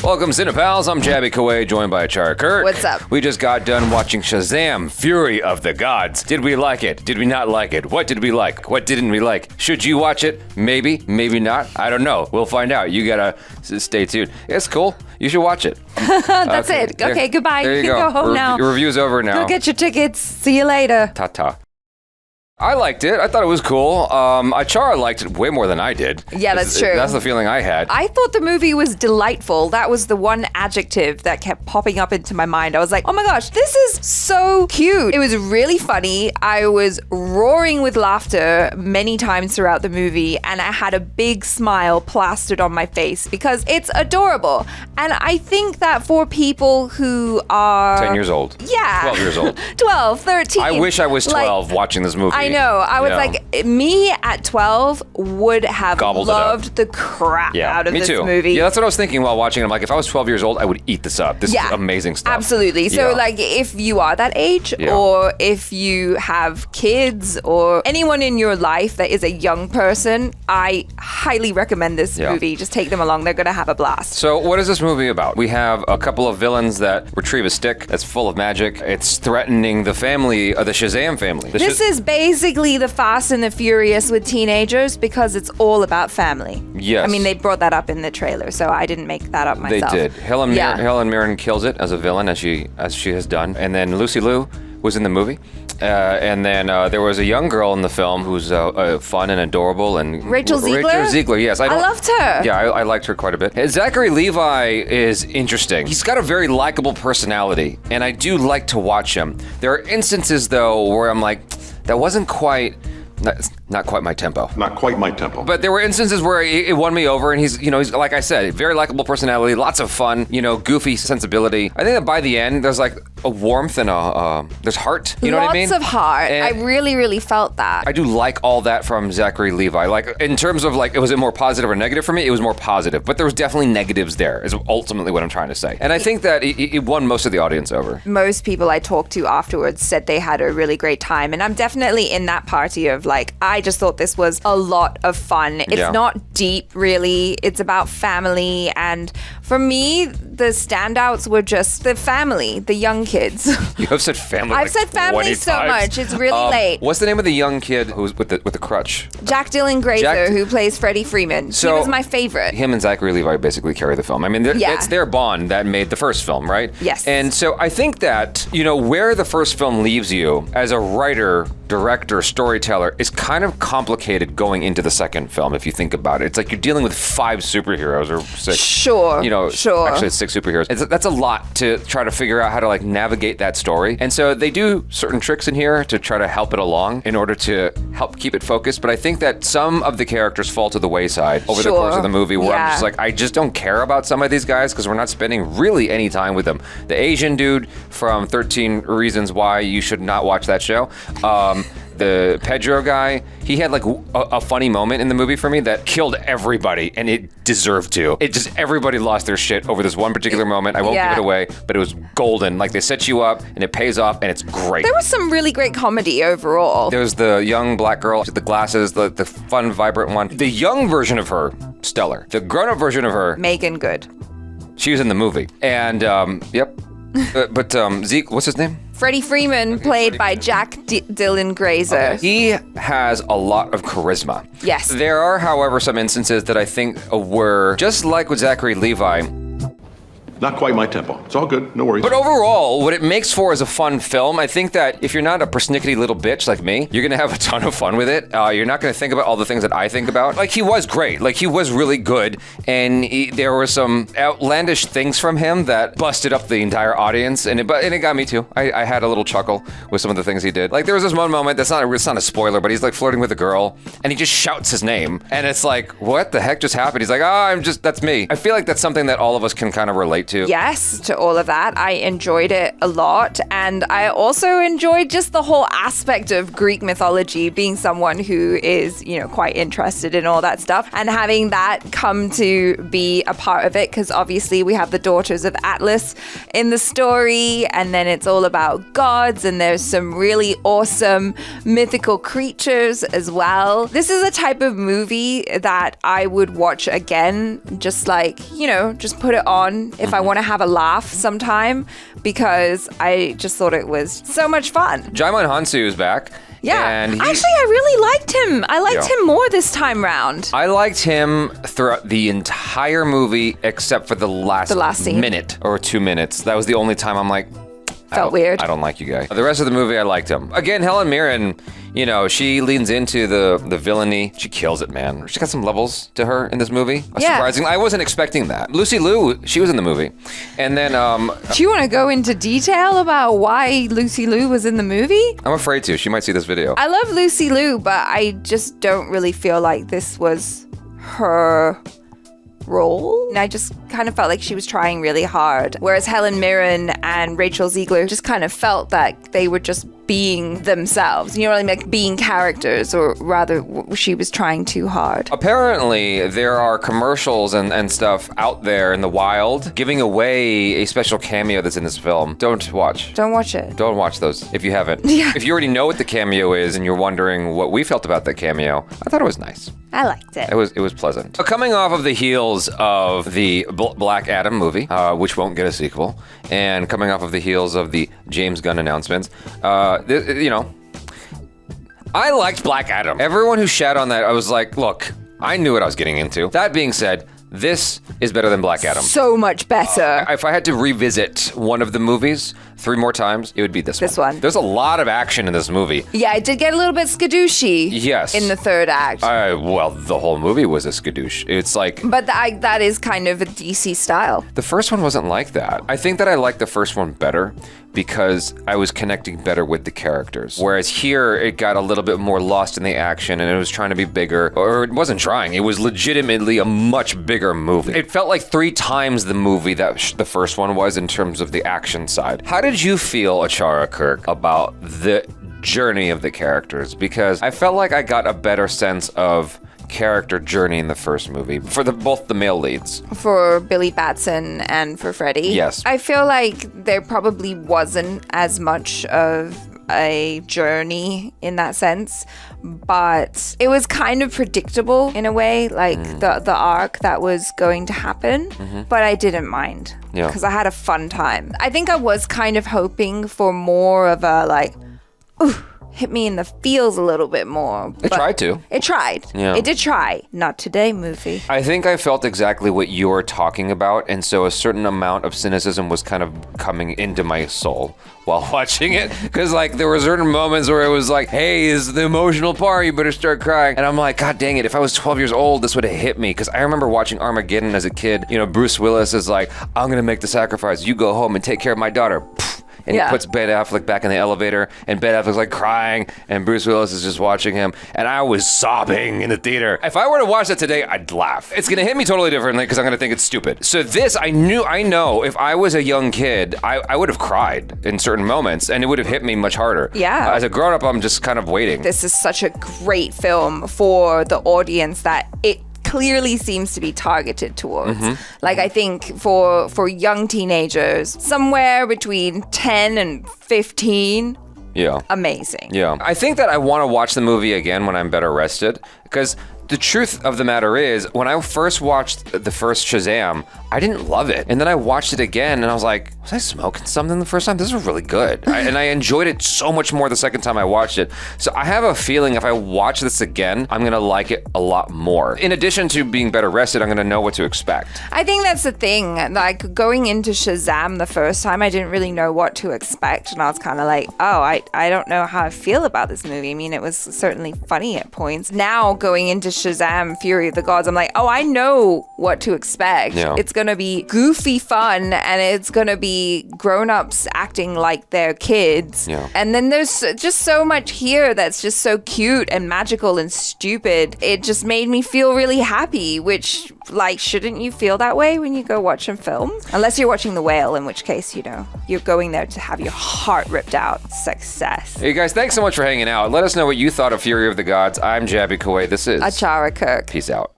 Welcome, Cinepals. I'm Jabby Kaway, joined by Char Kirk. What's up? We just got done watching Shazam, Fury of the Gods. Did we like it? Did we not like it? What did we like? What didn't we like? Should you watch it? Maybe, maybe not. I don't know. We'll find out. You gotta stay tuned. It's cool. You should watch it. That's it. Okay, goodbye. There you can go home now. Your review's over now. Go get your tickets. See you later. Ta-ta. I liked it. I thought it was cool. Chara liked it way more than I did. Yeah, that's true. That's the feeling I had. I thought the movie was delightful. That was the one adjective that kept popping up into my mind. I was like, oh my gosh, this is so cute. It was really funny. I was roaring with laughter many times throughout the movie, and I had a big smile plastered on my face because it's adorable. And I think that for people who are 10 years old. Yeah. 12 years old. 12, 13. I wish I was 12 watching this movie. I know. I was like, me at 12 would have loved the crap out of this movie. Yeah, that's what I was thinking while watching it. I'm like, if I was 12 years old, I would eat this up. This is amazing stuff. Absolutely. So, like, if you are that age, or if you have kids, or anyone in your life that is a young person, I highly recommend this movie. Just take them along. They're going to have a blast. So, what is this movie about? We have a couple of villains that retrieve a stick that's full of magic. It's threatening the family, the Shazam family. This is basically the Fast and the Furious with teenagers because it's all about family. Yes. I mean, they brought that up in the trailer, so I didn't make that up myself. They did. Helen Mirren kills it as a villain, as she has done. And then Lucy Liu was in the movie. And then there was a young girl in the film who's fun and adorable. And Rachel Zegler? Rachel Zegler, yes. I loved her. Yeah, I liked her quite a bit. Zachary Levi is interesting. He's got a very likable personality, and I do like to watch him. There are instances, though, where I'm like, that wasn't quite... Not quite my tempo. Not quite my tempo. But there were instances where it won me over, and he's like I said, very likable personality, lots of fun, goofy sensibility. I think that by the end, there's like a warmth and there's heart. You know what I mean? Lots of heart. And I really, really felt that. I do like all that from Zachary Levi. Like, in terms of like, was it more positive or negative for me? It was more positive, but there was definitely negatives there, is ultimately what I'm trying to say. And I think that it won most of the audience over. Most people I talked to afterwards said they had a really great time, and I'm definitely in that party of like, I just thought this was a lot of fun. It's not deep, really. It's about family. And for me, the standouts were just the family, the young kids. You have said family. I've said family so much. It's really late. What's the name of the young kid who's with the crutch? Jack Dylan Grazer, who plays Freddie Freeman. So he was my favorite. Him and Zachary Levi basically carry the film. I mean, it's their bond that made the first film, right? Yes. And so I think that, where the first film leaves you as a writer, director, storyteller is kind of complicated going into the second film, if you think about it. It's like you're dealing with 5 superheroes or 6. Sure. Sure. Actually, it's 6 superheroes. That's a lot to try to figure out how to like navigate that story. And so they do certain tricks in here to try to help it along in order to help keep it focused. But I think that some of the characters fall to the wayside over the course of the movie where I'm just like, I just don't care about some of these guys because we're not spending really any time with them. The Asian dude from 13 Reasons Why You Should Not Watch That Show. The Pedro guy, he had like a funny moment in the movie for me that killed everybody, and it deserved to. Everybody lost their shit over this one particular moment. I won't give it away, but it was golden. Like, they set you up, and it pays off, and it's great. There was some really great comedy overall. There was the young black girl with the glasses, the fun, vibrant one. The young version of her, stellar. The grown-up version of her, Megan Good. She was in the movie. And, but Zeke, what's his name? Freddie Freeman, played by Jack Dylan Grazer. Okay. He has a lot of charisma. Yes. There are, however, some instances that I think were just like with Zachary Levi. Not quite my tempo. It's all good. No worries. But overall, what it makes for is a fun film. I think that if you're not a persnickety little bitch like me, you're going to have a ton of fun with it. You're not going to think about all the things that I think about. Like, he was great. Like, he was really good. And there were some outlandish things from him that busted up the entire audience. And it got me too. I had a little chuckle with some of the things he did. Like, there was this one moment, it's not a spoiler, but he's like flirting with a girl and he just shouts his name. And it's like, what the heck just happened? He's like, that's me. I feel like that's something that all of us can kind of relate great too. Yes, to all of that. I enjoyed it a lot. And I also enjoyed just the whole aspect of Greek mythology, being someone who is, quite interested in all that stuff and having that come to be a part of it. Because obviously we have the daughters of Atlas in the story, and then it's all about gods, and there's some really awesome mythical creatures as well. This is a type of movie that I would watch again, just just put it on if I want to have a laugh sometime, because I just thought it was so much fun. Djimon Hounsou is back. Yeah, and actually, I really liked him. I liked him more this time round. I liked him throughout the entire movie, except for the last scene. minute or 2 minutes. That was the only time I'm like, Felt weird. I don't like you guys. The rest of the movie, I liked him. Again, Helen Mirren, she leans into the villainy. She kills it, man. She got some levels to her in this movie. Yeah. Surprisingly, I wasn't expecting that. Lucy Liu, she was in the movie. And then... Do you want to go into detail about why Lucy Liu was in the movie? I'm afraid to. She might see this video. I love Lucy Liu, but I just don't really feel like this was her role. And I just kind of felt like she was trying really hard. Whereas Helen Mirren and Rachel Zegler just kind of felt that they were just being themselves. Like being characters, or rather she was trying too hard. Apparently, there are commercials and stuff out there in the wild giving away a special cameo that's in this film. Don't watch. Don't watch it. Don't watch those if you haven't. Yeah. If you already know what the cameo is and you're wondering what we felt about that cameo, I thought it was nice. I liked it. It was pleasant. Coming off of the heels of the Black Adam movie, which won't get a sequel, and coming off of the heels of the James Gunn announcements, I liked Black Adam. Everyone who shat on that, I was like, look, I knew what I was getting into. That being said, this is better than Black Adam. So much better. If I had to revisit one of the movies 3 more times, it would be this one. There's a lot of action in this movie. Yeah, it did get a little bit skadooshy. Yes. In the third act. Well, the whole movie was a skadoosh. It's like... But that is kind of a DC style. The first one wasn't like that. I think that I liked the first one better because I was connecting better with the characters. Whereas here, it got a little bit more lost in the action and it was trying to be bigger. Or it wasn't trying. It was legitimately a much bigger movie. It felt like 3 times the movie that the first one was in terms of the action side. How did you feel, Achara Kirk, about the journey of the characters? Because I felt like I got a better sense of character journey in the first movie for both the male leads. For Billy Batson and for Freddie. Yes. I feel like there probably wasn't as much of a journey in that sense, but it was kind of predictable in a way, like the arc that was going to happen, but I didn't mind because I had a fun time. I think I was kind of hoping for more of a hit me in the feels a little bit more. It tried to. It tried. Yeah. It did try. Not today, movie. I think I felt exactly what you were talking about, and so a certain amount of cynicism was kind of coming into my soul while watching it. Because there were certain moments where it was like, hey, this is the emotional part, you better start crying. And I'm like, God dang it, if I was 12 years old, this would have hit me. Because I remember watching Armageddon as a kid. Bruce Willis is like, I'm going to make the sacrifice. You go home and take care of my daughter. And he puts Ben Affleck back in the elevator, and Ben Affleck's crying, and Bruce Willis is just watching him, and I was sobbing in the theater. If I were to watch that today, I'd laugh. It's gonna hit me totally differently because I'm gonna think it's stupid. So this, I know if I was a young kid, I would have cried in certain moments, and it would have hit me much harder. Yeah. As a grown-up, I'm just kind of waiting. This is such a great film for the audience that it clearly seems to be targeted towards. I think for young teenagers, somewhere between 10 and 15, amazing. Yeah. I think that I want to watch the movie again when I'm better rested, because the truth of the matter is, when I first watched the first Shazam, I didn't love it. And then I watched it again, and I was like, was I smoking something the first time? This is really good. And I enjoyed it so much more the second time I watched it. So I have a feeling if I watch this again, I'm going to like it a lot more. In addition to being better rested, I'm going to know what to expect. I think that's the thing. Going into Shazam the first time, I didn't really know what to expect. And I was kind of like, oh, I don't know how I feel about this movie. I mean, it was certainly funny at points. Now going into Shazam, Fury of the Gods, I'm like, oh, I know what to expect. Yeah. It's going to be goofy fun and it's going to be grown-ups acting like they're kids. Yeah. And then there's just so much here that's just so cute and magical and stupid. It just made me feel really happy, which, like, shouldn't you feel that way when you go watch a film? Unless you're watching The Whale, in which case, you know, you're going there to have your heart ripped out. Success. Hey guys, thanks so much for hanging out. Let us know what you thought of Fury of the Gods. I'm Jabby Kuwait. This is Achara Kirk. Peace out.